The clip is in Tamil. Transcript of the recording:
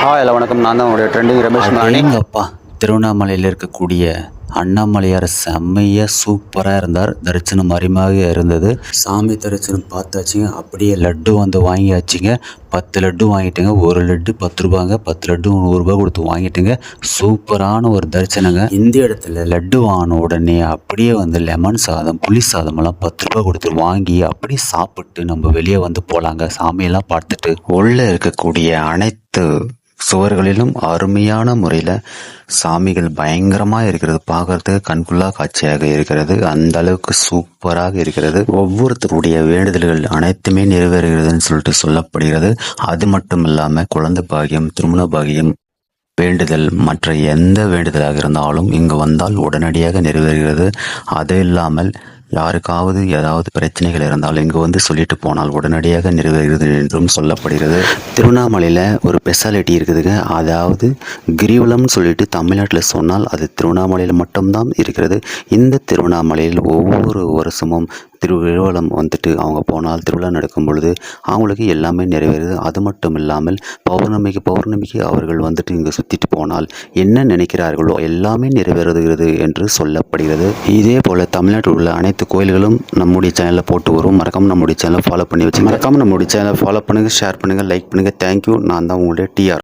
ஹலோ வணக்கம். நான் தான் உங்களுடைய ட்ரெண்டிங் ரமேஷ் மாணி. அப்பா திருவண்ணாமலையில் இருக்கக்கூடிய அண்ணாமலையார் செம்மையாக சூப்பராக இருந்தார். தரிசனம் அருமையாக இருந்தது. சாமி தரிசனம் பார்த்தாச்சுங்க. அப்படியே லட்டு வந்து வாங்கியாச்சுங்க. 10 லட்டு வாங்கிட்டுங்க. ஒரு லட்டு 10 ரூபாங்க. 10 லட்டு 100 ரூபா கொடுத்து வாங்கிட்டுங்க. சூப்பரான ஒரு தரிசனங்க. இந்த இடத்துல லட்டு வாங்கின உடனே அப்படியே வந்து லெமன் சாதம், புளி சாதமெல்லாம் 10 ரூபா கொடுத்து வாங்கி அப்படியே சாப்பிட்டு நம்ம வெளியே வந்து போகலாங்க. சாமியெல்லாம் பார்த்துட்டு உள்ளே இருக்கக்கூடிய அனைத்து சுவர்களிலும் அருமையான முறையில் சாமிகள் பயங்கரமாக இருக்கிறது. பார்க்கறதுக்கு கண்குள்ளா காட்சியாக இருக்கிறது. அந்த அளவுக்கு சூப்பராக இருக்கிறது. ஒவ்வொருத்தருடைய வேண்டுதல்கள் அனைத்துமே நிறைவேறுகிறதுன்னு சொல்லிட்டு சொல்லப்படுகிறது. அது மட்டும் இல்லாமல் குழந்தை பாகியம், திருமண பாகியம் வேண்டுதல், மற்ற எந்த வேண்டுதலாக இருந்தாலும் இங்கு வந்தால் உடனடியாக நிறைவேறுகிறது. அது இல்லாமல் யாருக்காவது ஏதாவது பிரச்சனைகள் இருந்தால் இங்கு வந்து சொல்லிட்டு போனால் உடனடியாக நிறைவேறுகிறது என்றும் சொல்லப்படுகிறது. திருவண்ணாமலையில் ஒரு ஸ்பெஷாலிட்டி இருக்குதுங்க. அதாவது கிரிவலம்னு சொல்லிட்டு தமிழ்நாட்டில் சொன்னால் அது திருவண்ணாமலையில் மட்டும்தான் இருக்கிறது. இந்த திருவண்ணாமலையில் ஒவ்வொரு வருஷமும் கிரிவலம் வந்துட்டு அவங்க போனால் திருவிழா நடக்கும் பொழுது அவங்களுக்கு எல்லாமே நிறைவேறுது. அது மட்டும் இல்லாமல் பௌர்ணமிக்கு அவர்கள் வந்துட்டு இங்கே சுற்றிட்டு போனால் என்ன நினைக்கிறார்களோ எல்லாமே நிறைவேறுகிறது என்று சொல்லப்படுகிறது. இதே போல் தமிழ்நாட்டில் உள்ள அனைத்து கோயில்களும் நம்முடைய சேனலில் போட்டு வரும். மறக்காம நம்முடைய சேனலை ஃபாலோ பண்ணி வச்சு மறக்காம நம்முடைய சேனலை ஃபாலோ பண்ணுங்கள், ஷேர் பண்ணுங்கள், லைக் பண்ணுங்கள். தேங்க்யூ. நான் தான் உங்களுடைய டிஆர்.